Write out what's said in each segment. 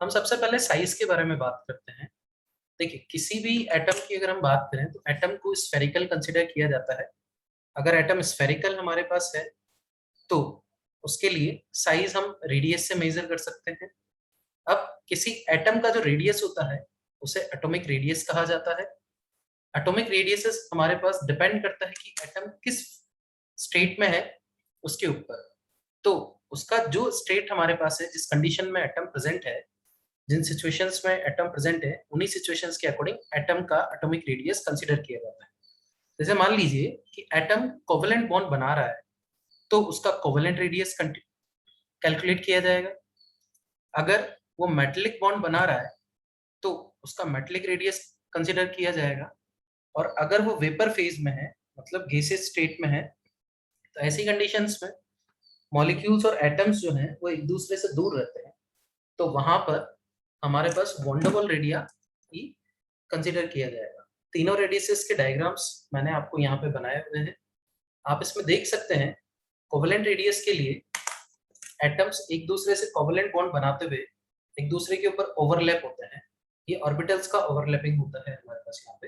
हम सबसे पहले साइज के बारे में बात करते हैं। देखिए, किसी भी एटम की अगर हम बात करें तो एटम को स्फेरिकल कंसीडर किया जाता है। अगर एटम स्फेरिकल हमारे पास है तो उसके लिए साइज हम रेडियस से मेजर कर सकते हैं। अब किसी एटम का जो रेडियस होता है उसे एटॉमिक रेडियस कहा जाता है। एटॉमिक रेडियस हमारे पास डिपेंड करता है कि एटम किस स्टेट में है उसके ऊपर। तो उसका जो स्टेट हमारे पास है, जिस कंडीशन में एटम प्रेजेंट है, जिन सिचुएशंस में एटम प्रेजेंट है, उन्हीं सिचुएशंस के अकॉर्डिंग एटम का एटॉमिक रेडियस कंसीडर किया जाता है। जैसे मान लीजिए कि एटम कोवेलेंट बॉन्ड बना रहा है तो उसका कोवेलेंट रेडियस कैलकुलेट किया जाएगा। अगर वो मेटेलिक बॉन्ड बना रहा है तो उसका मेटेलिक रेडियस कंसीडर किया जाएगा। और अगर वो वेपर फेज में है, मतलब गैसियस स्टेट में है, तो ऐसी कंडीशंस में मॉलिक्यूल्स और एटम्स जो हैं वो एक दूसरे से दूर रहते हैं, तो वहां पर हमारे पास वॉन्डरबल रेडिया ही कंसीडर किया जाएगा। तीनों रेडियसेस के डायग्राम्स मैंने आपको यहाँ पे बनाए हुए हैं, आप इसमें देख सकते हैं। कोवेलेंट रेडियस के लिए एटम्स एक दूसरे से कोवेलेंट बॉन्ड बनाते हुए एक दूसरे के ऊपर ओवरलैप होते हैं। ये ऑर्बिटल्स का ओवरलैपिंग होता है हमारे पास यहाँ पे।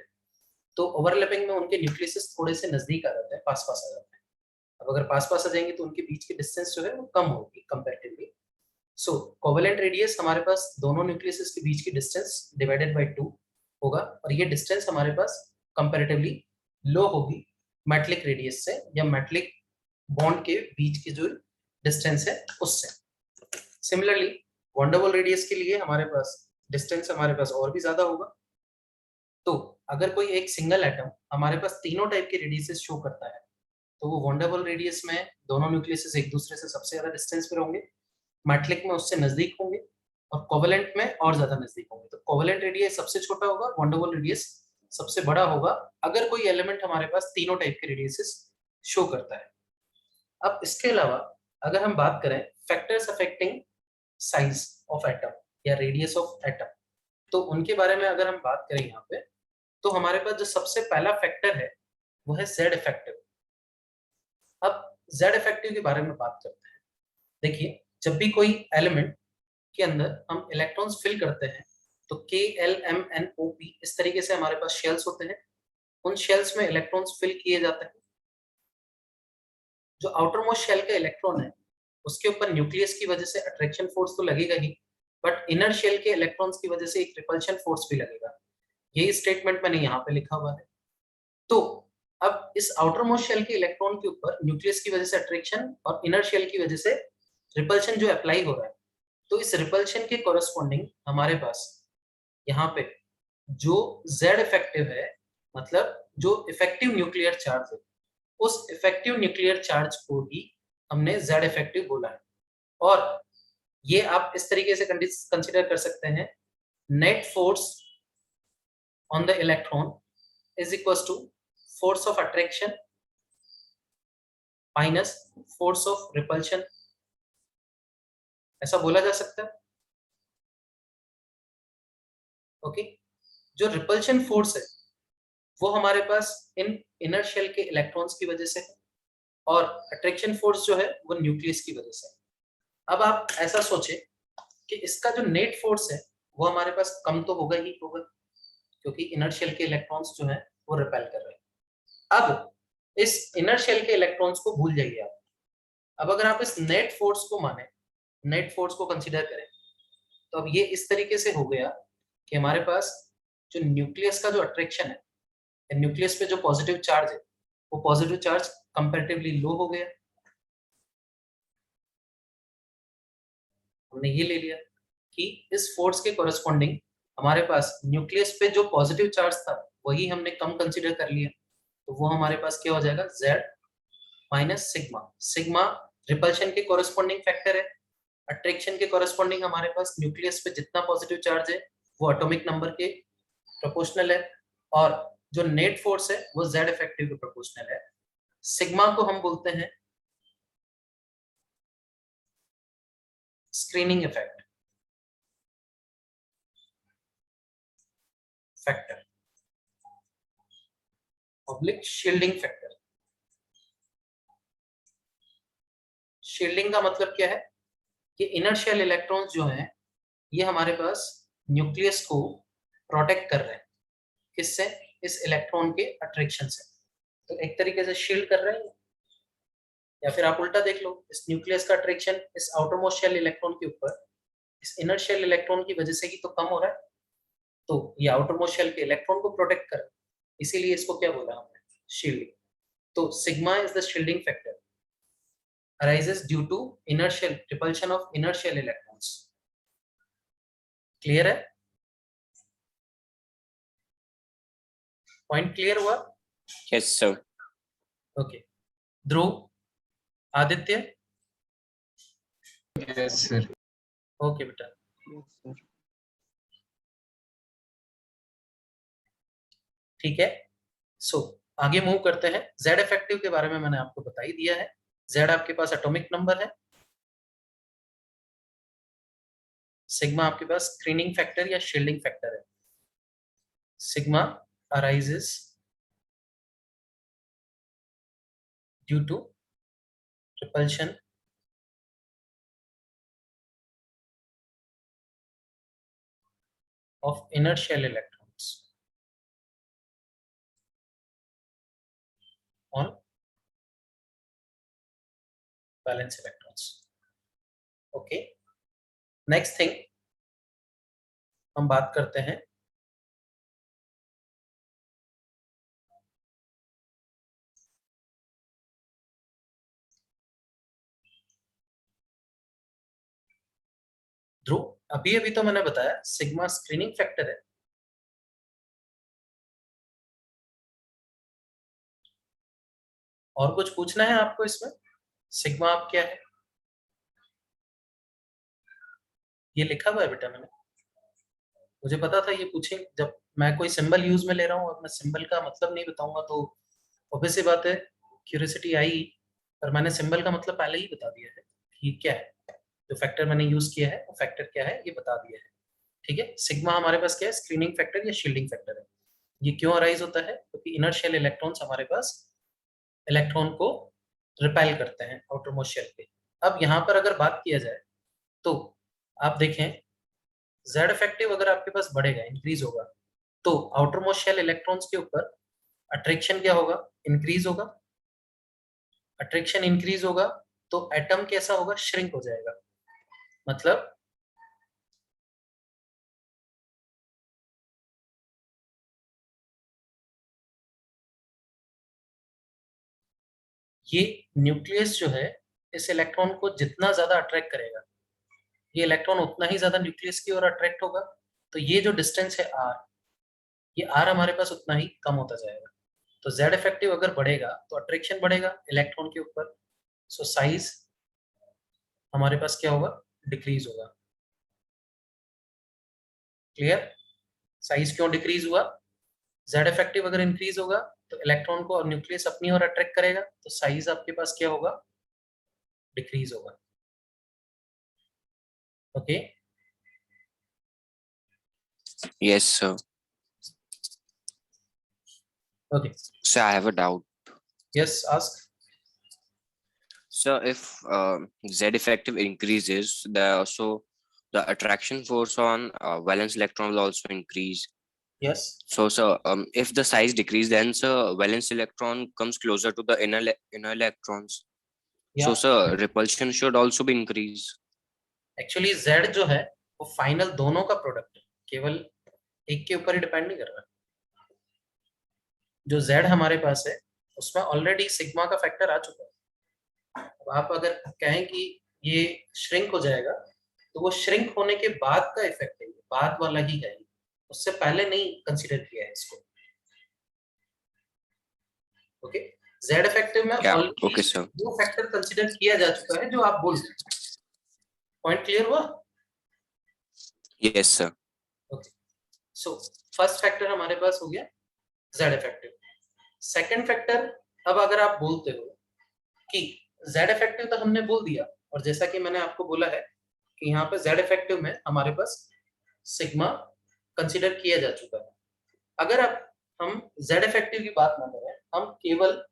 तो ओवरलैपिंग में उनके न्यूक्लियस थोड़े से नजदीक आ जाते हैं, पास पास आ जाते हैं। अब अगर पास पास आ जाएंगे तो उनके बीच की डिस्टेंस जो है वो कम होगी कंपेरेटिवली। सो कोवेलेंट रेडियस हमारे पास दोनों न्यूक्लियस के बीच की डिस्टेंस डिवाइडेड बाय 2 होगा, और ये डिस्टेंस हमारे पास कंपैरेटिवली लो होगी मेटलिक रेडियस से, या मेटलिक बॉन्ड के बीच की जो डिस्टेंस है उससे। सिमिलरली वॉन्डरबल रेडियस के लिए हमारे पास डिस्टेंस हमारे पास और भी ज्यादा होगा। तो अगर कोई एक सिंगल एटम हमारे पास तीनों टाइप के रेडियसेस शो करता है तो वो वॉन्डरबल रेडियस में दोनों न्यूक्लियस एक दूसरे से सबसे ज्यादा डिस्टेंस पे होंगे, मेटलिक में उससे नजदीक होंगे, और कोवेलेंट में और ज्यादा नजदीक होंगे। तो कोवेलेंट रेडियस सबसे छोटा होगा, वॉन्डरबल रेडियस सबसे बड़ा होगा, अगर कोई एलिमेंट हमारे पास तीनों टाइप के रेडियसेस शो करता है। अब इसके अलावा अगर हम बात करें factors affecting size of atom या रेडियस ऑफ एटम, तो उनके बारे में अगर हम बात करें यहाँ पे, तो हमारे पास जो सबसे पहला फैक्टर है वो है जेड इफेक्टिव। अब जेड इफेक्टिव के बारे में बात करते हैं। देखिए, जब भी कोई एलिमेंट के अंदर हम इलेक्ट्रॉन्स फिल करते हैं तो K L M N O P इस तरीके से हमारे पास शेल्स होते हैं। उन शेल्स में इलेक्ट्रॉन्स फिल किए जाते हैं। जो आउटर मोस्ट शेल का इलेक्ट्रॉन है उसके ऊपर न्यूक्लियस की वजह से अट्रैक्शन फोर्स तो लगेगा ही, बट इनर शेल के इलेक्ट्रॉन्स की वजह से एक रिपल्शन फोर्स भी लगेगा। यही स्टेटमेंट मैंने यहाँ पे लिखा हुआ है। तो अब इस आउटर मोस्ट शेल के इलेक्ट्रॉन के ऊपर न्यूक्लियस की वजह से अट्रैक्शन और इनर शेल की वजह से रिपल्शन जो अप्लाई हो रहा है, तो इस रिपल्शन के कोरस्पॉन्डिंग हमारे पास यहाँ पे जो जेड इफेक्टिव है, मतलब जो इफेक्टिव न्यूक्लियर चार्ज है, उस इफेक्टिव न्यूक्लियर चार्ज को ही हमने जेड इफेक्टिव बोला है। और ये आप इस तरीके से कंसिडर कर सकते हैं, net force on the electron is equal to force of attraction minus force of repulsion, ऐसा बोला जा सकता है। ओके, जो रिपल्शन फोर्स है वो हमारे पास इन इनर शेल के इलेक्ट्रॉन्स की वजह से है, और अट्रैक्शन फोर्स जो है वो न्यूक्लियस की वजह से है। अब आप ऐसा सोचे कि इसका जो नेट फोर्स है वो हमारे पास कम तो होगा ही होगा, क्योंकि इनर शेल के इलेक्ट्रॉन्स जो है वो रिपेल कर रहे हैं। अब इस इनर शेल के इलेक्ट्रॉन्स को भूल जाइए आप। अब अगर आप इस नेट फोर्स को माने, नेट फोर्स को कंसीडर करें, तो अब ये इस तरीके से हो गया कि हमारे पास जो न्यूक्लियस का जो अट्रैक्शन है, न्यूक्लियस पे जो पॉजिटिव चार्ज है वो पॉजिटिव चार्ज कंपैरेटिवली लो हो गया। हमने ये ले लिया कि इस फोर्स के कोरस्पॉन्डिंग हमारे पास न्यूक्लियस पे जो पॉजिटिव चार्ज था वही हमने कम कंसीडर कर लिया, तो वो हमारे पास क्या हो जाएगा, Z minus sigma. Sigma repulsion के कोरस्पॉन्डिंग फैक्टर है, अट्रैक्शन के कोरस्पॉन्डिंग हमारे पास न्यूक्लियस पे जितना पॉजिटिव चार्ज है वो एटॉमिक नंबर के प्रोपोर्शनल है, और जो नेट फोर्स है वो जेड इफेक्टिव के प्रोपोर्शनल है। सिग्मा को हम बोलते हैं screening effect factor, public shielding factor. Shielding का मतलब क्या है कि इनर शेल इलेक्ट्रॉन्स जो हैं ये हमारे पास न्यूक्लियस को प्रोटेक्ट कर रहे हैं, किससे? इस इलेक्ट्रॉन के अट्रैक्शन से। तो एक तरीके से शील्ड कर रहे हैं। या फिर आप उल्टा देख लो, इस न्यूक्लियस का अट्रैक्शन इस आउटरमोस्ट शेल इलेक्ट्रॉन के ऊपर इस इनर शेल इलेक्ट्रॉन की वजह से ही तो कम हो रहा है। तो ये आउटरमोस्ट शेल के इलेक्ट्रॉन को प्रोटेक्ट कर, इसीलिए इसको क्या बोला हमने? शील्डिंग। तो sigma is the shielding factor arises due to inertial repulsion of inner shell electrons. Clear है? पॉइंट क्लियर हुआ? Yes sir. Okay. Dhruv, Aditya? Yes sir. Okay बेटा। ठीक है। सो आगे मूव करते हैं। जेड इफेक्टिव के बारे में मैंने आपको बता ही दिया है। जेड आपके पास एटॉमिक नंबर है, सिग्मा आपके पास स्क्रीनिंग फैक्टर या शील्डिंग फैक्टर है। Sigma arises due to repulsion of inner shell electrons on valence electrons. Okay. Next thing हम बात करते हैं ध्रुव, अभी अभी तो मैंने बताया सिग्मा स्क्रीनिंग फैक्टर है। और कुछ पूछना है आपको इसमें? सिग्मा आप क्या है? ये लिखा हुआ है बेटा मैंने, मुझे पता था ये पूछे। जब मैं कोई सिंबल यूज में ले रहा हूँ और मैं सिंबल का मतलब नहीं बताऊंगा तो ऑब्वियस सी बात है क्यूरियोसिटी आई, पर मैंने सिंबल का मतलब पहले ही बता दिया है कि क्या है। जो फैक्टर मैंने यूज किया है वो फैक्टर क्या है ये बता दिया है। ठीक है। सिग्मा हमारे पास क्या है? स्क्रीनिंग फैक्टर या शील्डिंग फैक्टर है। ये क्यों अराइज होता है? क्योंकि इनर शेल इलेक्ट्रॉन्स हमारे पास इलेक्ट्रॉन को रिपेल करते हैं आउटरमोस्ट शेल पे। अब यहाँ पर अगर बात किया जाए तो आप देखें जेड इफेक्टिव अगर आपके पास बढ़ेगा, इंक्रीज होगा, तो आउटरमोस्ट शेल इलेक्ट्रॉन्स के ऊपर अट्रैक्शन क्या होगा? इंक्रीज होगा। अट्रैक्शन इंक्रीज होगा तो एटम कैसा होगा? श्रिंक हो जाएगा। मतलब ये न्यूक्लियस जो है इस इलेक्ट्रॉन को जितना ज्यादा अट्रैक्ट करेगा, ये इलेक्ट्रॉन उतना ही ज्यादा न्यूक्लियस की ओर अट्रैक्ट होगा। तो ये जो डिस्टेंस है आर, ये आर हमारे पास उतना ही कम होता जाएगा। तो जेड इफेक्टिव अगर बढ़ेगा तो अट्रैक्शन बढ़ेगा इलेक्ट्रॉन के ऊपर, सो साइज हमारे पास क्या होगा? डिक्रीज होगा। क्लियर? साइज क्यों डिक्रीज हुआ? जेड इफेक्टिव अगर इंक्रीज होगा तो इलेक्ट्रॉन को और न्यूक्लियस अपनी ओर अट्रैक्ट करेगा, तो साइज आपके पास क्या होगा? डिक्रीज होगा। Okay. Yes sir. Okay sir I have a doubt. Yes ask. So if Z effective increases, the attraction force on valence electron will also increase. Yes. So if the size decrease, then valence electron comes closer to the inner electrons. Yeah. So repulsion should also be increase. Actually Z जो है वो final दोनों का product है, केवल एक के ऊपर ही डिपेंड नहीं कर रहा। जो Z हमारे पास है उसमें ऑलरेडी सिग्मा का फैक्टर आ चुका है। अब आप अगर कहें कि ये श्रिंक हो जाएगा तो वो श्रिंक होने के बाद का इफेक्ट है, बाद वाला ही है, उससे पहले नहीं कंसीडर किया है इसको। ओके। जेड इफेक्टिव में ऑलरेडी वो फैक्टर कंसीडर किया जा चुका है जो आप बोल रहे हैं। पॉइंट क्लियर हुआ? Yes sir. Okay. So first factor हमारे पास हो गया जेड इफेक्टिव। सेकंड फैक्टर, अब अगर आप बोलते हो कि जेड इफेक्टिव तो हमने बोल दिया, और जैसा कि मैंने आपको बोला है कि यहाँ पे जेड इफेक्टिव में हमारे पास सिग्मा कंसीडर किया जा चुका है। अगर अब हम जेड इफेक्टिव की बात ना करें, हम केवल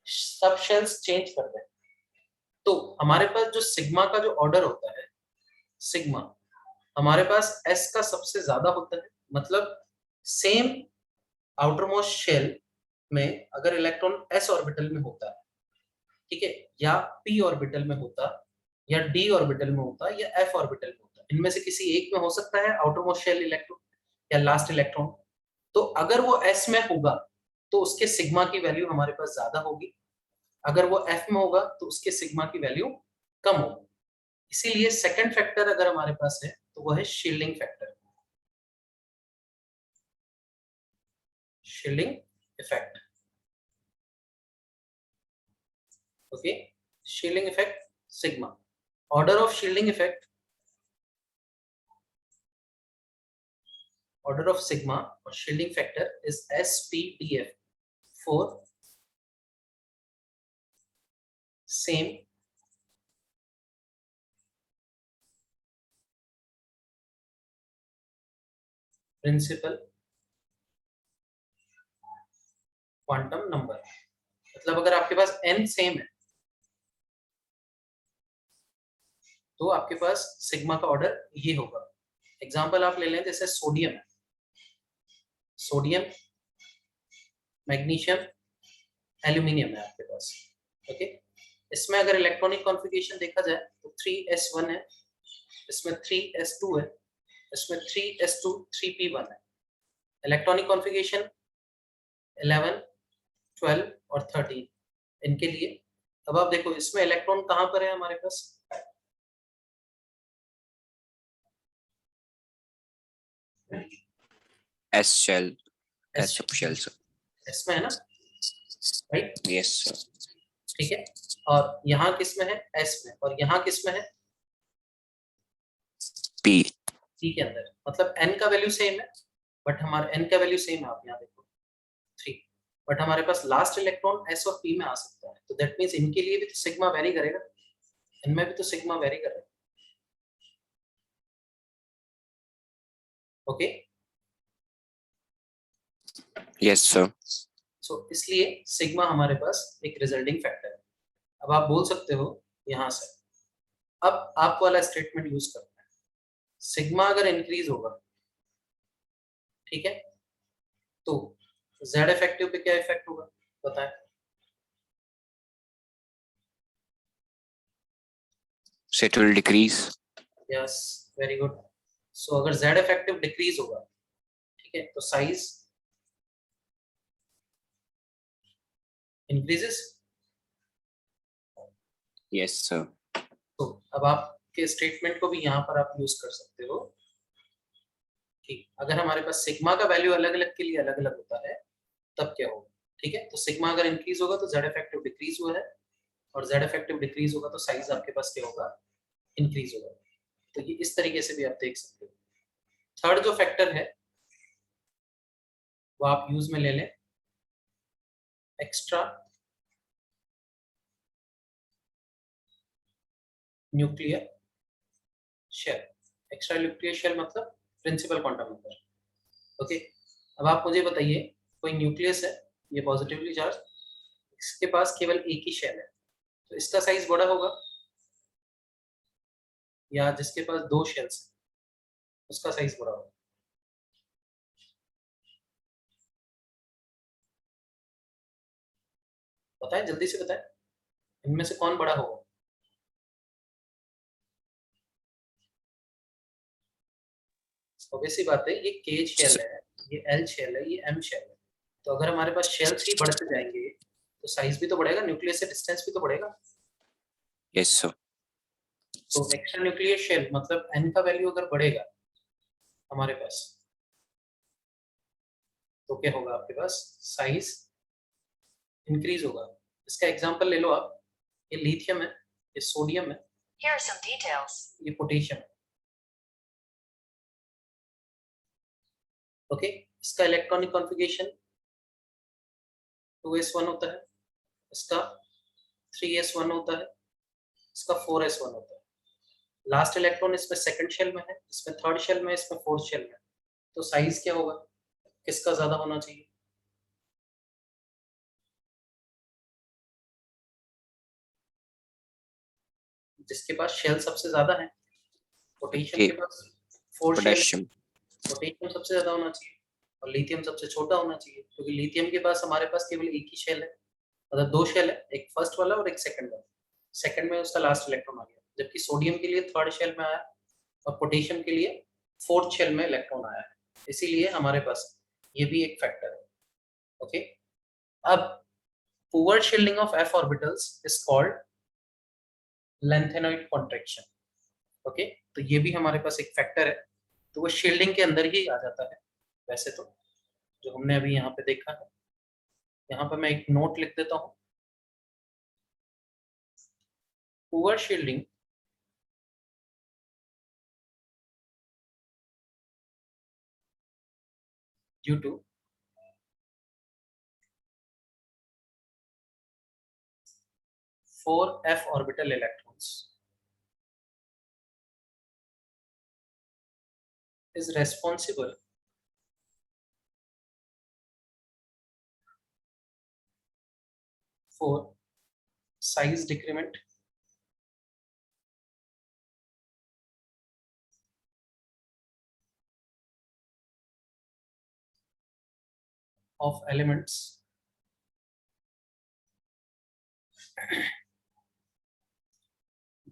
सब शेल्स चेंज कर दें, तो हमारे पास जो सिग्मा का जो ऑर्डर होता है, सिग्मा हमारे पास s का सबसे ज्यादा होता है, मतलब सेम आउटर मोस्ट शेल में अगर इलेक्ट्रॉन s ऑर्बिटल में होता है, ठीक है, या p ऑर्बिटल में होता, या d ऑर्बिटल में होता, या f ऑर्बिटल में होता, इनमें से किसी एक में हो सकता है आउटर मोस्ट शेल इलेक्ट्रॉन या लास्ट इलेक्ट्रॉन। तो अगर वो s में होगा तो उसके सिग्मा की वैल्यू हमारे पास ज्यादा होगी, अगर वो f में होगा तो उसके सिग्मा की वैल्यू कम होगी। इसीलिए सेकंड फैक्टर अगर हमारे पास है तो वो है shielding factor, shielding effect. Okay, shielding effect sigma. Order of shielding effect, order of sigma or shielding factor is SPDF for same principal quantum number। मतलब अगर आपके पास n सेम है तो आपके पास सिग्मा का ऑर्डर ये होगा। एग्जांपल आप ले लें, जैसे सोडियम है, सोडियम, मैग्नीशियम, एल्यूमिनियम है आपके पास। ओके, इसमें अगर इलेक्ट्रॉनिक कॉन्फ़िगरेशन देखा जाए तो 3s1 है, इसमें 3s2 है, इसमें 3s2 3p1 है। इलेक्ट्रॉनिक कॉन्फ़िगरेशन 11, 12 और 13 इनके लिए। अब आप देखो इसमें इलेक्ट्रॉन कहां पर है हमारे पास, S shell, S S shell sir. इसमें है ना, राइट? Yes sir. ठीक है, और यहाँ किस में है, एस में, और यहाँ किस में है, P. पी के अंदर। मतलब एन का वैल्यू सेम है, बट हमारा एन का वैल्यू सेम है, आप यहाँ देखो 3, बट हमारे पास लास्ट इलेक्ट्रॉन एस और पी में आ सकता है, तो दैट मीन्स इनके लिए भी तो सिग्मा वेरी करेगा, इनमें भी तो सिग्मा वेरी करेगा। Okay, Yes sir. सो इसलिए सिग्मा हमारे पास एक रिजल्टिंग फैक्टर है। अब आप बोल सकते हो यहाँ से, अब आप वाला स्टेटमेंट यूज करना है, सिग्मा अगर इंक्रीज होगा, ठीक है, तो जेड इफेक्टिव पे क्या इफेक्ट होगा बताएं। So it will decrease. Yes, very good. So अगर जेड इफेक्टिव डिक्रीज होगा, ठीक है, तो साइज इंक्रीजेस। Yes sir. तो अब आपके स्टेटमेंट को भी यहाँ पर आप यूज कर सकते हो कि अगर हमारे पास सिग्मा का वैल्यू अलग अलग के लिए अलग अलग होता है तब क्या होगा। ठीक है, तो सिग्मा अगर इंक्रीज होगा तो जेड इफेक्टिव डिक्रीज हुआ है, और जेड इफेक्टिव डिक्रीज होगा तो साइज आपके पास क्या होगा, इंक्रीज होगा। तो ये इस तरीके से भी आप देख सकते हो। थर्ड जो फैक्टर है वो आप यूज में ले लें, extra nuclear shell. Extra nuclear shell मतलब प्रिंसिपल क्वांटम नंबर। ओके, अब आप मुझे बताइए, कोई न्यूक्लियस है, ये पॉजिटिवली चार्ज, इसके पास केवल एक ही शेल है, तो इसका साइज बड़ा होगा, या जिसके पास दो शेल्स उसका साइज बड़ा होगा। बताएं, जल्दी से बताएं, इनमें से कौन बड़ा होगा। ऑब्वियस सी बात है, ये के शेल है, ये एल शेल है, ये एम शेल है, तो अगर हमारे पास शेल्स ही बढ़ते जाएंगे तो साइज भी तो बढ़ेगा, न्यूक्लियस से डिस्टेंस भी तो बढ़ेगा। Yes sir. तो एक्स्ट्रा न्यूक्लियर शेल मतलब एन का वैल्यू अगर बढ़ेगा हमारे पास, तो क्या होगा, आपके पास साइज इंक्रीज होगा। इसका एग्जांपल ले लो आप, ये लिथियम है, ये सोडियम है, Here are some details. ये पोटेशियम है। ओके, इसका इलेक्ट्रॉनिक कॉन्फ़िगरेशन 2s1 होता है, इसका 3s1 होता है, इसका 4s1 होता है। लास्ट इलेक्ट्रॉन इसमें सेकंड शेल में है, इसमें थर्ड शेल में है, इसमें फोर्थ शेल में है। तो साइज क्या होगा, किसका ज्यादा होना चाहिए। जिसके पास शेल सबसे ज्यादा है, पोटेशियम Okay. के पास 4 शेल, पोटेशियम। पोटेशियम सबसे ज्यादा होना चाहिए और लिथियम सबसे छोटा होना चाहिए, क्योंकि लिथियम के पास हमारे पास केवल एक ही शेल है, मतलब 2 शेल है, एक फर्स्ट वाला और एक सेकंड वाला। सेकंड में उसका लास्ट इलेक्ट्रॉन आ गया, जबकि सोडियम के लिए थर्ड शेल में आया और पोटेशियम के लिए फोर्थ शेल में इलेक्ट्रॉन आया है, इसीलिए हमारे पास ये भी एक फैक्टर है। ओके, अब poor shielding of f orbitals is called lanthanoid contraction. Okay, तो ये भी हमारे पास एक फैक्टर है, तो वो शील्डिंग के अंदर ही आ जाता है वैसे तो, जो हमने अभी यहाँ पे देखा है। यहाँ पे मैं एक नोट लिख देता हूँ, poor shielding due to four f orbital electrons is responsible for size decrement of elements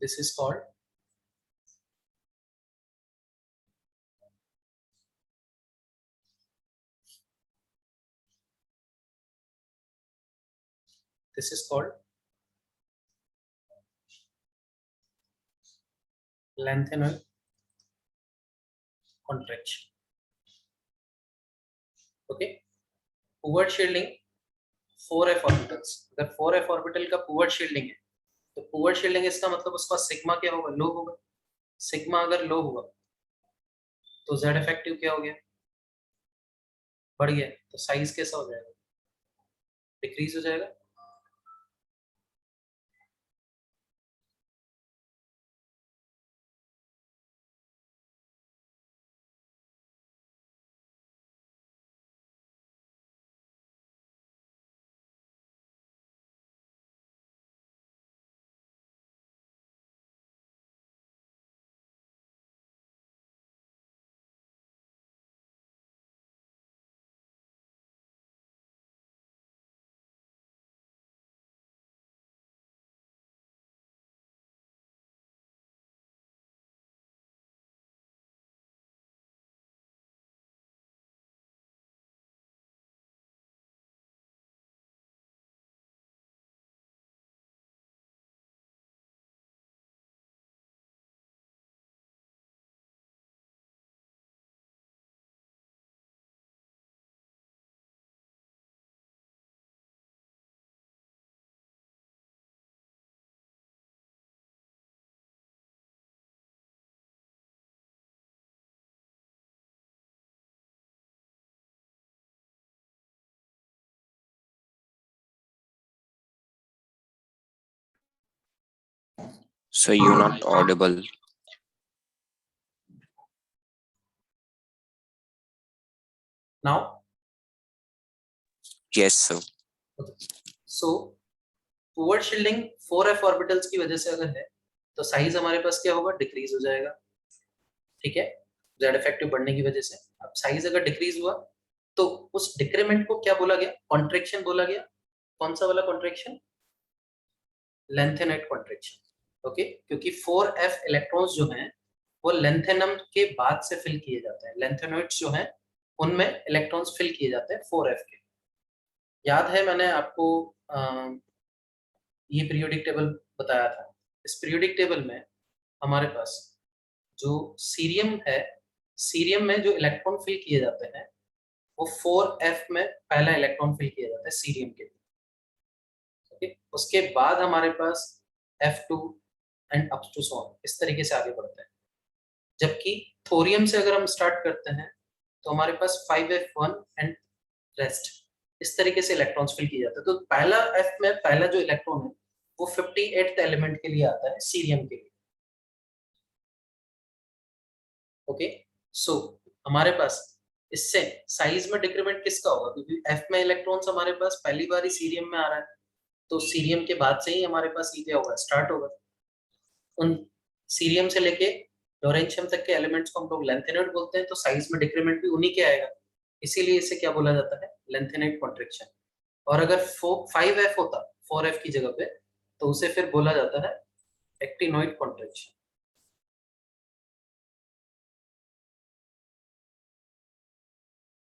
this is called lengthenoid contraction. Okay, poor shielding 4f orbitals, अगर 4f ऑर्बिटल का पुअर शील्डिंग है तो पुअर शील्डिंग इसका मतलब उसका sigma क्या होगा, लो होगा। सिग्मा अगर लो हुआ तो z इफेक्टिव क्या हो गया, बढ़ गया, तो साइज कैसा हो जाएगा, डिक्रीज हो जाएगा। So you're not audible. Now, Yes, sir. so poor shielding 4f orbitals की वजह से अगर है तो साइज हमारे पास क्या होगा, डिक्रीज हो जाएगा। ठीक है, z इफेक्टिव बढ़ने की वजह से। अब साइज अगर डिक्रीज हुआ तो उस डिक्रीमेंट को क्या बोला गया, कॉन्ट्रैक्शन बोला गया। कौन सा वाला कॉन्ट्रैक्शन, लेंथेनाइड कॉन्ट्रैक्शन। ओके, क्योंकि 4f इलेक्ट्रॉन्स जो हैं वो लेंथेनम के बाद से फिल किए जाते हैं। लेंथेनॉइड्स जो हैं उनमें इलेक्ट्रॉन्स फिल किए जाते हैं 4f के। याद है मैंने आपको ये पीरियोडिक टेबल बताया था। इस पीरियोडिक टेबल में हमारे पास जो सीरियम है, सीरियम में जो इलेक्ट्रॉन फिल किए जाते हैं वो 4f में पहला इलेक्ट्रॉन फिल किया जाता है सीरियम के लिए। ओके, उसके बाद हमारे पास f2 and up to so on, इस तरीके से आगे बढ़ते हैं। जबकि थोरियम से अगर हम स्टार्ट करते हैं तो हमारे पास 5f1 एंड रेस्ट, इस तरीके से इलेक्ट्रॉन्स फिल किए जाते हैं। तो पहला f में पहला जो इलेक्ट्रॉन है वो 58th एलिमेंट के लिए आता है, सीरियम के लिए। ओके, सो हमारे पास इससे साइज में डिक्रीमेंट किसका होगा, क्योंकि f में इलेक्ट्रॉन्स हमारे पास पहली बार ही सीरियम में आ रहा है, तो सीरियम के बाद से ही हमारे पास ये क्या होगा, स्टार्ट होगा। उन सीरियम से लेके लॉरेंशियम तक के एलिमेंट्स को हम लोग लेंथेनॉइड बोलते हैं, तो साइज में डिक्रीमेंट भी उन्हीं के आएगा, इसीलिए इसे क्या बोला जाता है, लेंथेनॉइड कॉन्ट्रैक्शन। और अगर 5f होता 4f की जगह पे, तो उसे फिर बोला जाता है actinoid contraction.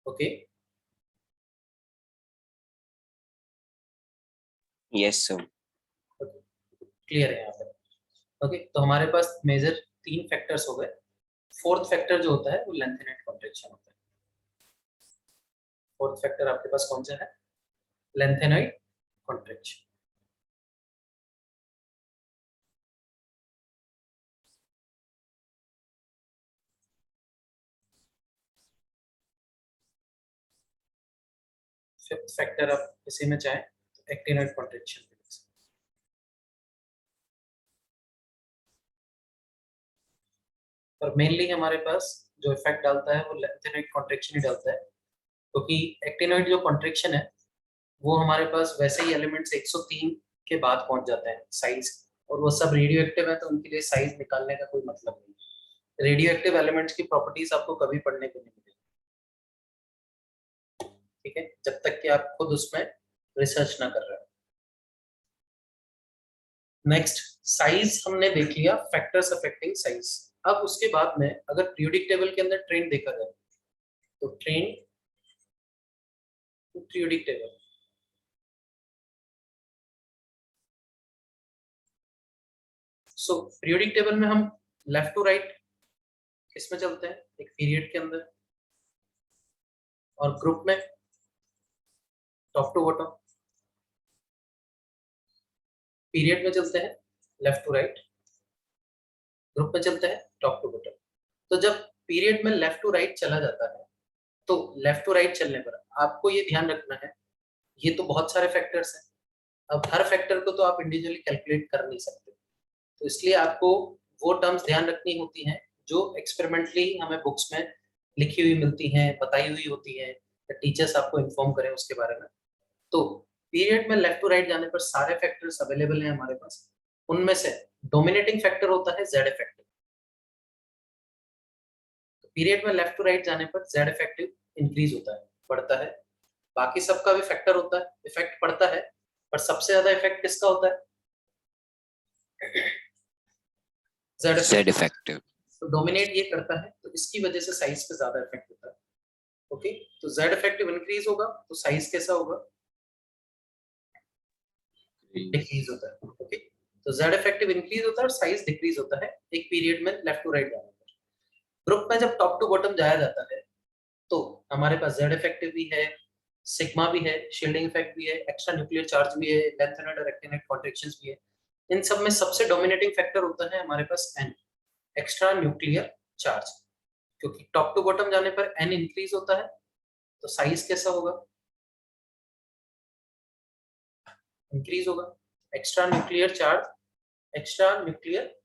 Okay, Yes, sir. Clear है यहाँ पे। ओके, तो हमारे पास मेजर 3 फैक्टर्स हो गए। फोर्थ फैक्टर जो होता है वो लेंथेनॉइड कॉन्ट्रैक्शन होता है। फोर्थ फैक्टर आपके पास कौन सा है, लेंथेनॉइड कॉन्ट्रैक्शन। फिफ्थ फैक्टर आप इसी में चाहें तो एक्टिनॉइड कॉन्ट्रैक्शन। पर मेनली हमारे पास जो इफेक्ट डालता है वो लेंथेनॉइड कॉन्ट्रैक्शन ही डालता है, क्योंकि एक्टिनॉइड जो कॉन्ट्रैक्शन है वो हमारे पास वैसे ही एलिमेंट्स 103 के बाद पहुंच जाते हैं साइज, और वो सब रेडियो एक्टिव है, तो उनके लिए साइज निकालने का कोई मतलब नहीं। रेडियो एक्टिव एलिमेंट्स की प्रॉपर्टीज आपको कभी पढ़ने को नहीं मिलेगी, ठीक है, जब तक कि आप खुद उसमें रिसर्च ना कर रहे हो। नेक्स्ट, साइज हमने देख लिया, फैक्टर्स अफेक्टिंग साइज। अब उसके बाद में अगर पीरियोडिक टेबल के अंदर ट्रेंड देखा जाए, तो ट्रेंड पीरियोडिक टेबल, सो पीरियोडिक टेबल में हम लेफ्ट टू राइट किस में चलते हैं, एक पीरियड के अंदर, और ग्रुप में टॉप टू बॉटम। पीरियड में चलते हैं लेफ्ट टू राइट, ग्रुप में चलते हैं टॉप टू बॉटम। तो जब पीरियड में लेफ्ट टू राइट चला जाता है, तो लेफ्ट टू राइट चलने पर आपको ये ध्यान रखना है, ये तो बहुत सारे फैक्टर्स हैं, अब हर फैक्टर को तो आप इंडिविजुअली कैलकुलेट कर नहीं सकते, तो इसलिए आपको वो टर्म्स ध्यान रखनी होती हैं जो एक्सपेरिमेंटली हमें बुक्स में लिखी हुई मिलती हैं, बताई हुई होती है, टीचर्स आपको इन्फॉर्म करें उसके बारे में। तो पीरियड में लेफ्ट टू राइट जाने पर सारे फैक्टर्स अवेलेबल हैं हमारे पास, उनमें से डोमिनेटिंग फैक्टर होता है जेड इफेक्टिव। तो पीरियड में लेफ्ट टू राइट जाने पर जेड इफेक्टिव इंक्रीज होता है, बढ़ता है। बाकी सबका भी फैक्टर होता है, इफेक्ट पड़ता है, पर सबसे ज्यादा इफेक्ट किसका होता है, जेड Z इफेक्ट। effective. तो डोमिनेट ये करता है, तो इसकी वजह से साइज पे ज्यादा इफेक्ट होता है। ओके, तो जेड इफेक्टिव इंक्रीज होगा तो साइज कैसा होगा, डिक्रीज होता है। ओके, तो जेड इफेक्टिव इंक्रीज होता है और साइज डिक्रीज होता है एक पीरियड में लेफ्ट टू राइट जाने पर। ग्रुप में जब टॉप टू बॉटम जाया जाता है, तो हमारे पास जेड इफेक्टिव भी है, सिग्मा भी है, शील्डिंग इफेक्ट भी है, एक्स्ट्रा न्यूक्लियर चार्ज भी है, लेंथेनॉइड और एक्टिनॉइड कॉन्ट्रैक्शंस भी है। इन सब में सबसे डोमिनेटिंग फैक्टर होता है हमारे पास एन, एक्स्ट्रा न्यूक्लियर चार्ज, क्योंकि टॉप टू बॉटम जाने पर एन इंक्रीज होता है, तो साइज कैसा होगा, इंक्रीज होगा। Extra nuclear charge, extra nuclear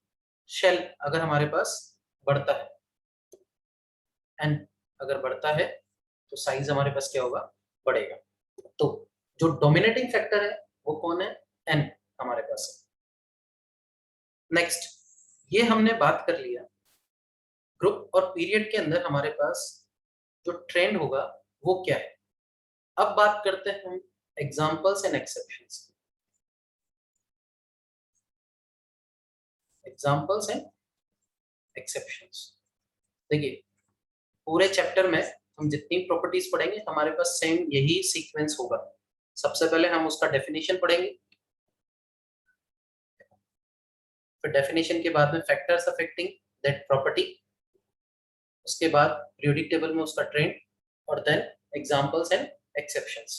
shell अगर हमारे पास बढ़ता है, एन अगर बढ़ता है, तो साइज हमारे पास क्या होगा, बढ़ेगा। तो जो डोमिनेटिंग फैक्टर है वो कौन है, एन हमारे पास है। नेक्स्ट, ये हमने बात कर लिया ग्रुप और पीरियड के अंदर हमारे पास जो ट्रेंड होगा वो क्या है। अब बात करते हैं हम examples and exceptions. Examples and exceptions, देखिए पूरे चैप्टर में हम जितनी प्रॉपर्टीज पढ़ेंगे हमारे पास सेम यही सीक्वेंस होगा। सबसे पहले हम उसका डेफिनेशन पढ़ेंगे, फिर डेफिनेशन के बाद में फैक्टर्स अफेक्टिंग दैट प्रॉपर्टी, उसके बाद पीरियोडिक टेबल में उसका ट्रेंड, और then examples and exceptions.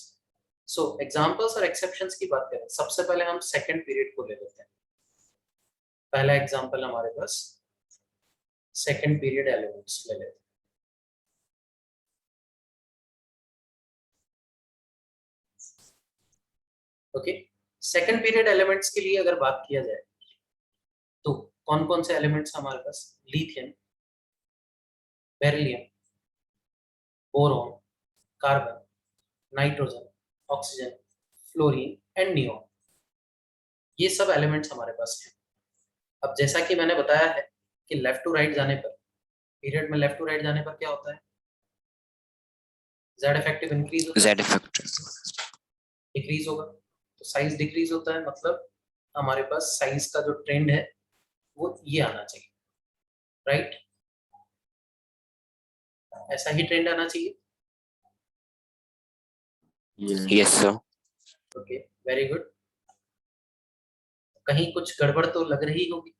So examples और एक्सेप्शंस की बात करें, सबसे पहले हम सेकंड पीरियड को ले लेते हैं। पहला एग्जांपल हमारे पास सेकंड पीरियड एलिमेंट्स ले लेते हैं। ओके, सेकंड पीरियड एलिमेंट्स के लिए अगर बात किया जाए, तो कौन कौन से एलिमेंट्स हमारे पास, lithium, beryllium, boron, carbon, nitrogen, oxygen, fluorine and neon, ये सब एलिमेंट्स हमारे पास हैं। अब जैसा कि मैंने बताया है कि लेफ्ट टू राइट जाने पर, पीरियड में लेफ्ट टू राइट जाने पर क्या होता है, जेड इफेक्टिव इंक्रीज होता है, Z effective. डिक्रीज होगा, तो साइज डिक्रीज होता है, मतलब हमारे पास साइज का जो ट्रेंड है वो ये आना चाहिए, राइट, ऐसा ही ट्रेंड आना चाहिए। Yes, sir. Okay, very good. कहीं कुछ गड़बड़ तो लग रही होगी।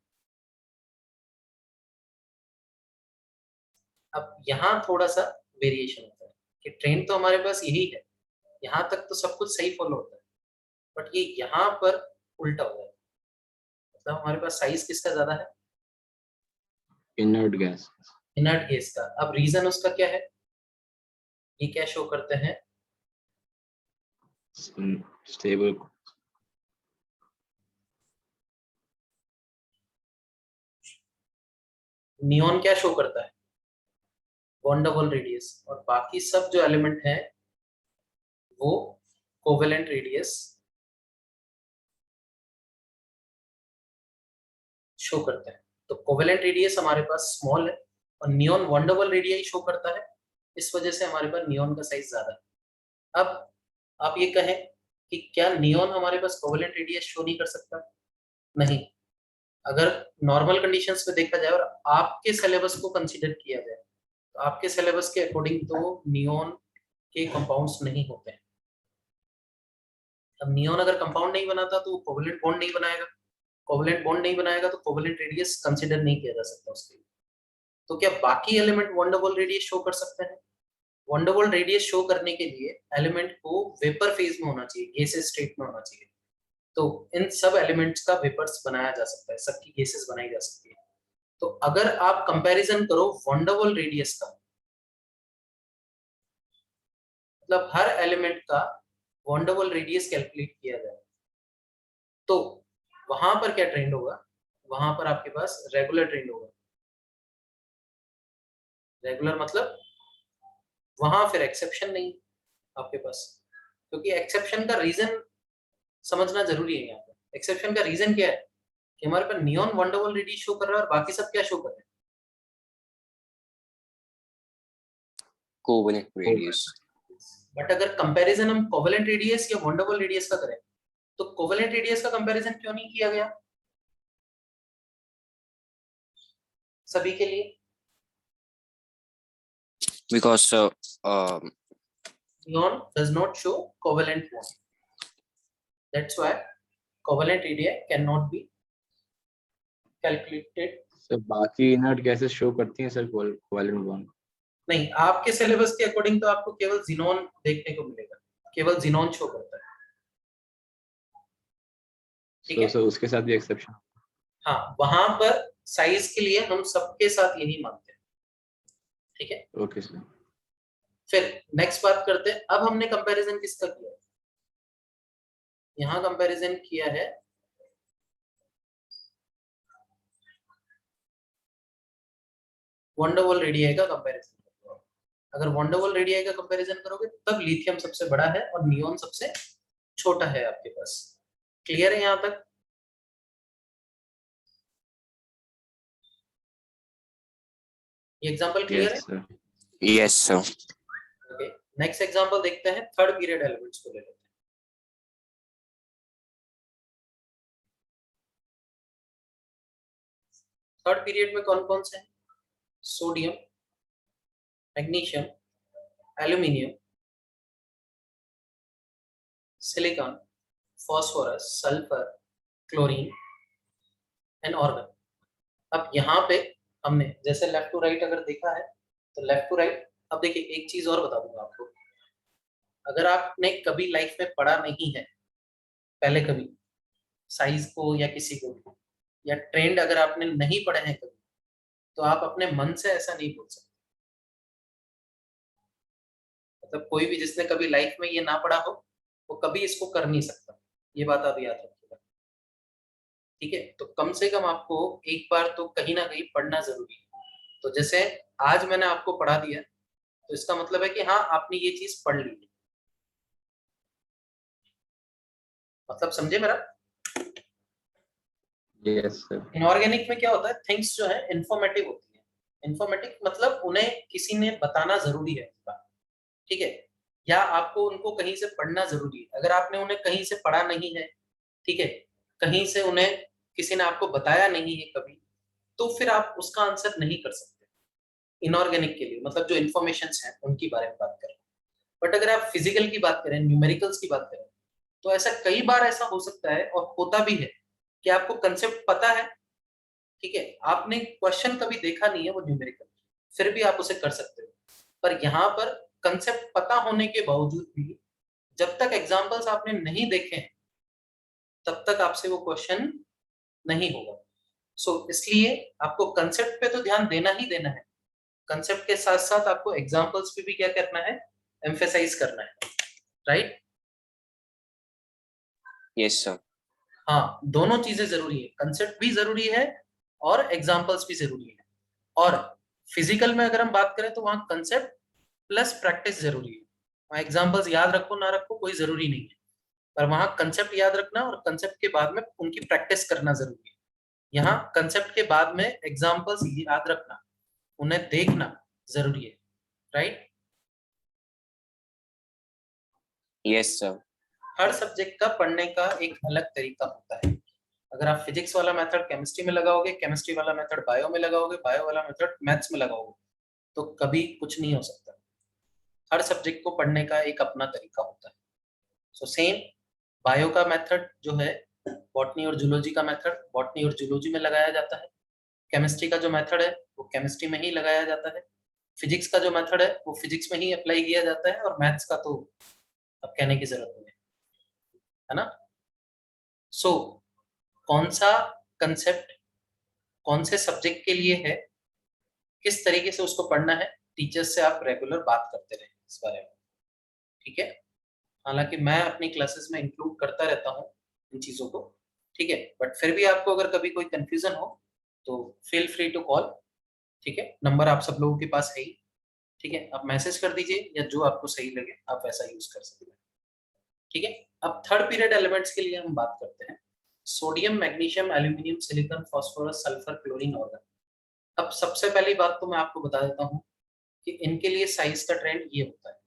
अब यहाँ थोड़ा सा वेरिएशन होता है कि ट्रेंड तो हमारे पास यही है, यहाँ तक तो सब कुछ सही फॉलो होता है, बट ये यहाँ पर उल्टा हो जाता है, मतलब हमारे पास साइज किसका ज्यादा है, इनर्ट गैस, इनर्ट गैस का। अब रीजन उसका क्या है, ये क्या शो करते हैं, स्टेबल, नियॉन क्या शो करता है, वन डबल रेडियस, और बाकी सब जो एलिमेंट है वो कोवेलेंट रेडियस शो करते हैं। तो कोवेलेंट रेडियस हमारे पास स्मॉल है और neon one double radius show करता है, इस वजह से हमारे पास नियॉन का साइज ज्यादा है। अब आप ये कहें कि क्या नियॉन हमारे पास कोवेलेंट रेडियस शो नहीं कर सकता, नहीं, अगर नॉर्मल कंडीशंस में देखा जाए और आपके सिलेबस को कंसीडर किया जाए तो आपके सिलेबस के अकॉर्डिंग तो नियॉन के कंपाउंड्स नहीं होते हैं। अब नियॉन अगर कंपाउंड नहीं बनाता तो कोवेलेंट बॉन्ड नहीं बनाएगा, कोवेलेंट बॉन्ड नहीं बनाएगा तो कोवेलेंट रेडियस कंसीडर नहीं किया जा सकता उसके लिए। तो क्या बाकी element one double radius show कर सकते हैं, वन डबल रेडियस शो करने के लिए एलिमेंट को वेपर फेज में होना चाहिए, गैसेस स्टेट में होना चाहिए। तो इन सब एलिमेंट्स का वेपर्स बनाया जा सकता है, सबकी गैसेस बनाई जा सकती है। तो अगर आप कंपैरिजन करो वन डबल रेडियस का, मतलब हर एलिमेंट का वन डबल रेडियस कैलकुलेट किया जाए, तो वहां पर क्या ट्रेंड होगा, वहां पर आपके पास रेगुलर ट्रेंड होगा। रेगुलर मतलब वहां फिर एक्सेप्शन नहीं आपके पास, क्योंकि एक्सेप्शन का रीजन समझना जरूरी है। यहाँ पर एक्सेप्शन का रीजन क्या है कि हमारे पास neon one double radius show कर रहा है और बाकी सब क्या शो कर रहे हैं, Covalent radius. बट अगर कंपैरिजन हम कोवेलेंट रेडियस या वन डबल रेडियस का करें तो कोवेलेंट रेडियस का कंपैरिजन क्यों नहीं किया गया सभी के लिए, Because um, neon does not show covalent bond, that's why covalent radii cannot be calculated। Sir बाकी इनर्ट गैसेस शो करती हैं सर कोवेलेंट बॉन्ड? नहीं, आपके सिलेबस के अकॉर्डिंग तो आपको केवल जिनोन देखने को मिलेगा, केवल जिनोन शो करता है, ठीक है। सर उसके साथ भी एक्सेप्शन? हाँ, वहां पर साइज के लिए हम सबके साथ यही मानते हैं, ठीक है। Okay sir. फिर नेक्स्ट बात करते हैं, अब हमने कंपैरिजन किसका किया है, यहाँ कंपैरिजन किया है वन डबल रेडियाई का कंपैरिजन। अगर वन डबल रेडियाई का कंपैरिजन करोगे तब लिथियम सबसे बड़ा है और नियॉन सबसे छोटा है आपके पास। क्लियर है यहाँ तक? ये एग्जांपल क्लियर है? Yes sir. yes, sir. Okay, next example देखते हैं, थर्ड पीरियड एलिमेंट्स को ले लेते हैं। थर्ड पीरियड में कौन कौन से हैं, sodium, magnesium, aluminium, silicon, phosphorus, sulphur, chlorine and organ. अब यहाँ पे हमने जैसे लेफ्ट टू राइट अगर देखा है तो लेफ्ट टू राइट, अब देखिए एक चीज और बता दूंगा आपको, अगर आपने कभी लाइफ में पढ़ा नहीं है पहले कभी साइज को या किसी को भी, या ट्रेंड अगर आपने नहीं पढ़े हैं कभी, तो आप अपने मन से ऐसा नहीं बोल सकते। मतलब कोई भी जिसने कभी लाइफ में ये ना पढ़ा हो वो कभी इसको कर नहीं सकता, ये बात आप याद रखिएगा, ठीक है। तो कम से कम आपको एक बार तो कहीं ना कहीं पढ़ना जरूरी है। तो जैसे आज मैंने आपको पढ़ा दिया तो इसका मतलब है कि हाँ आपने ये चीज पढ़ ली है, मतलब समझे मेरा? Yes sir. इनऑर्गेनिक में क्या होता है, थिंग्स जो है इंफॉर्मेटिव होती है। इंफॉर्मेटिव मतलब उन्हें किसी ने बताना जरूरी है, ठीक है, या आपको उनको कहीं से पढ़ना जरूरी है। अगर आपने उन्हें कहीं से पढ़ा नहीं है, ठीक है, कहीं से उन्हें किसी ने आपको बताया नहीं है कभी, तो फिर आप उसका आंसर नहीं कर सकते इनऑर्गेनिक के लिए, मतलब जो इन्फॉर्मेशन है उनकी बारे में बात करें। बट अगर आप फिजिकल की बात करें, न्यूमेरिकल्स की बात करें, तो ऐसा कई बार ऐसा हो सकता है और होता भी है कि आपको कंसेप्ट पता है, ठीक है, आपने क्वेश्चन कभी देखा नहीं है वो न्यूमेरिकल, फिर भी आप उसे कर सकते हो। पर यहाँ पर कंसेप्ट पता होने के बावजूद भी जब तक एग्जांपल्स आपने नहीं देखे हैं तब तक आपसे वो क्वेश्चन नहीं होगा। इसलिए आपको कंसेप्ट पे तो ध्यान देना ही देना है, कंसेप्ट के साथ साथ आपको एग्जांपल्स पे भी क्या करना है, एम्फेसाइज करना है, राइट? Yes sir. हाँ, दोनों चीजें जरूरी है, कंसेप्ट भी जरूरी है और एग्जांपल्स भी जरूरी है। और फिजिकल में अगर हम बात करें तो वहां कंसेप्ट प्लस प्रैक्टिस जरूरी है। वहां एग्जांपल्स याद रखो ना रखो कोई जरूरी नहीं है, पर वहां कंसेप्ट याद रखना और कंसेप्ट के बाद में उनकी प्रैक्टिस करना जरूरी है। यहाँ कंसेप्ट के बाद में एग्जांपल्स याद रखना, उन्हें देखना जरूरी है, राइट? Yes sir. हर सब्जेक्ट का पढ़ने का एक अलग तरीका होता है। अगर आप फिजिक्स वाला मेथड केमिस्ट्री में लगाओगे, केमिस्ट्री वाला मेथड बायो में लगाओगे, बायो वाला मेथड मैथ्स में लगाओगे, तो कभी कुछ नहीं हो सकता। हर सब्जेक्ट को पढ़ने का एक अपना तरीका होता है। सो सेम बायो का मेथड जो है, बॉटनी और जूलॉजी का मेथड बॉटनी और जूलॉजी में लगाया जाता है। केमिस्ट्री का जो मेथड है वो केमिस्ट्री में ही लगाया जाता है। फिजिक्स का जो मेथड है वो फिजिक्स में ही अप्लाई किया जाता है, और मैथ्स का तो अब कहने की जरूरत नहीं है ना? कौन सा कंसेप्ट कौन से सब्जेक्ट के लिए है, किस तरीके से उसको पढ़ना है, टीचर्स से आप रेगुलर बात करते रहे इस बारे में, ठीक है? हालांकि मैं अपनी क्लासेस में इंक्लूड करता रहता हूँ इन चीजों को, ठीक है, बट फिर भी आपको अगर कभी कोई कंफ्यूजन हो तो फील फ्री टू कॉल, ठीक है? नंबर आप सब लोगों के पास है ही, ठीक है? आप मैसेज कर दीजिए या जो आपको सही लगे आप वैसा यूज कर सकते हैं, ठीक है? अब थर्ड पीरियड एलिमेंट्स के लिए हम बात करते हैं। Sodium, magnesium, aluminium, silicon, phosphorus, sulphur, chlorine, organ. अब सबसे पहली बात तो मैं आपको बता देता हूँ कि इनके लिए साइज का ट्रेंड ये होता है,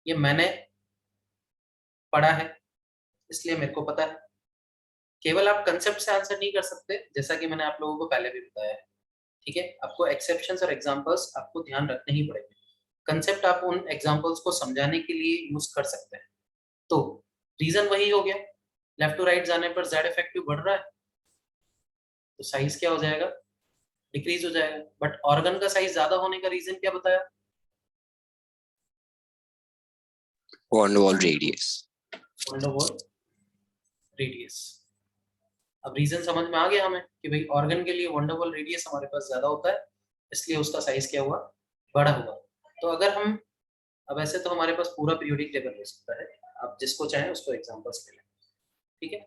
ये मैंने पढ़ा है इसलिए मेरे को पता है। केवल आप कंसेप्ट से आंसर नहीं कर सकते, जैसा कि मैंने आप लोगों को पहले भी बताया है, ठीक है? आपको एक्सेप्शंस और एग्जांपल्स आपको ध्यान रखने ही पड़ेंगे। कंसेप्ट आप उन एग्जांपल्स को समझाने के लिए यूज कर सकते हैं। तो रीजन वही हो गया, लेफ्ट टू राइट जाने पर जेड इफेक्टिव बढ़ रहा है तो साइज क्या हो जाएगा, डिक्रीज हो जाएगा। बट ऑर्गन का साइज ज्यादा होने का रीजन क्या बताया? वॉन डर वाल रेडियस। वॉन डर वाल रेडियस। अब रीजन समझ में आ गया हमें कि भाई ऑर्गन के लिए वॉन डर वाल रेडियस हमारे पास ज्यादा होता है, इसलिए उसका साइज क्या हुआ, बड़ा हुआ। तो अगर हम, अब ऐसे तो हमारे पास पूरा पीरियोडिक टेबल हो सकता है, आप जिसको चाहें उसको एग्जांपल्स ले लें, ठीक है?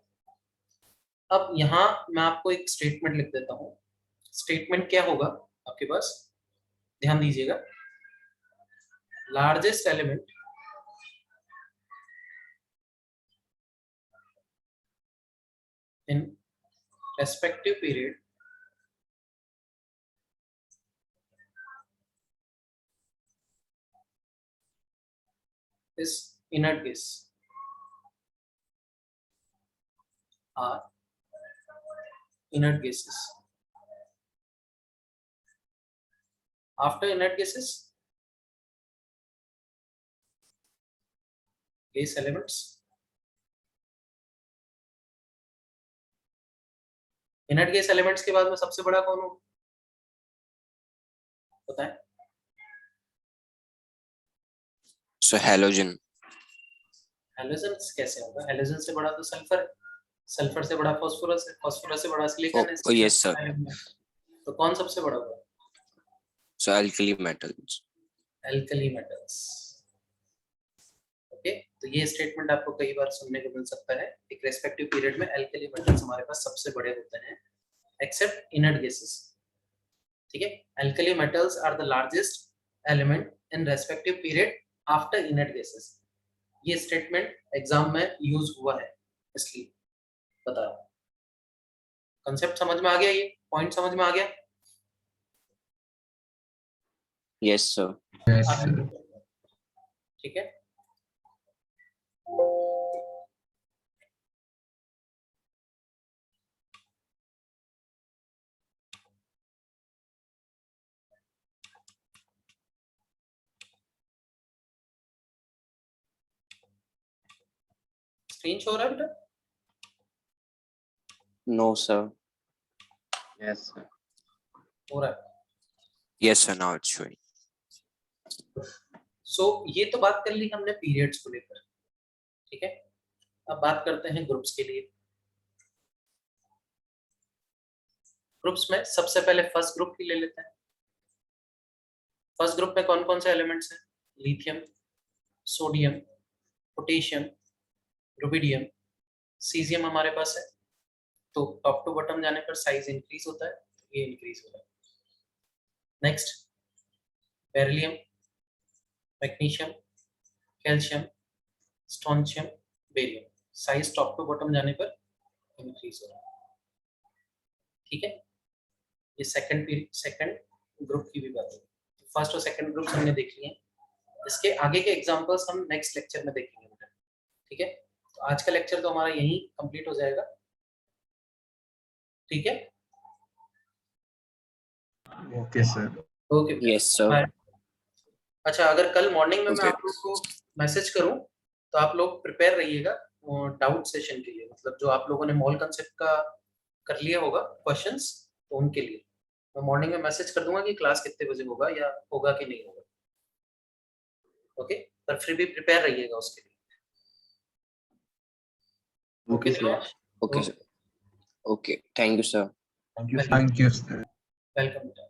अब यहाँ मैं आपको एक स्टेटमेंट लिख देता हूँ। स्टेटमेंट क्या होगा आपके पास, ध्यान दीजिएगा। Largest element in respective period is inert gas are inert gases. After inert gases, gas elements. Inert gas elements के बाद में सबसे बड़ा कौन होगा पता है? सो हैलोजन। हैलोजन कैसे होगा? हैलोजन से बड़ा तो सल्फर है, सल्फर से बड़ा फास्फोरस है, फास्फोरस से बड़ा सिलिकॉन है। Oh yes sir. तो कौन सबसे बड़ा होगा? So alkali metals. Alkali metals. Okay, तो ये स्टेटमेंट आपको कई बार सुनने को मिल सकता है। एक रेस्पेक्टिव पीरियड में एल्कली मेटल्स हमारे पास सबसे बड़े होते हैं एक्सेप्ट इनर्ट गैसेस, ठीक है? Alkali metals are the largest element in respective period after inert gases. ये स्टेटमेंट एग्जाम में यूज हुआ है इसलिए बताओ, कंसेप्ट समझ में आ गया, ये पॉइंट समझ में आ गया? Yes, sir. Yes, आगे sir. ठीक है। स्क्रीन शो हो रहा है बेटा? No, sir. Yes, sir. हो रहा है। Yes, sir. Now it's showing. सो ये तो बात कर ली हमने पीरियड्स को लेकर, ठीक है। अब बात करते हैं ग्रुप्स के लिए। ग्रुप्स में सबसे पहले फर्स्ट ग्रुप ही ले लेते हैं। फर्स्ट ग्रुप में कौन कौन से एलिमेंट्स हैं? Lithium, sodium, potassium, rubidium, caesium हमारे पास है। तो टॉप टू बॉटम जाने पर साइज इंक्रीज होता है, ये इंक्रीज हो रहा है। Next beryllium, magnesium, calcium, strontium, barium, size top to bottom जाने पर इंक्रीज हो रहा है, ठीक है। ये सेकंड ग्रुप की भी बात है। फर्स्ट और सेकंड ग्रुप हमने देख लिए हैं, इसके आगे के एग्जांपल्स हम नेक्स्ट लेक्चर में देखेंगे बेटा, ठीक है। तो आज का लेक्चर तो हमारा यहीं कंप्लीट हो जाएगा, ठीक है। Okay, sir. Okay Yes, sir. Bye. अच्छा, अगर कल मॉर्निंग में मैं Okay. आप लोग को मैसेज करूं तो आप लोग प्रिपेयर रहिएगा डाउट सेशन के लिए, मतलब जो आप लोगों ने मॉल कंसेप्ट का कर लिया होगा क्वेश्चंस, तो उनके लिए मैं मॉर्निंग में मैसेज कर दूंगा कि क्लास कितने बजे होगा या होगा कि नहीं होगा, ओके। पर फिर भी प्रिपेयर रहिएगा उसके लिए, Okay, sir. Okay, sir. Okay. Thank you, sir. Thank you, sir. Thank you, sir. Welcome बेटा।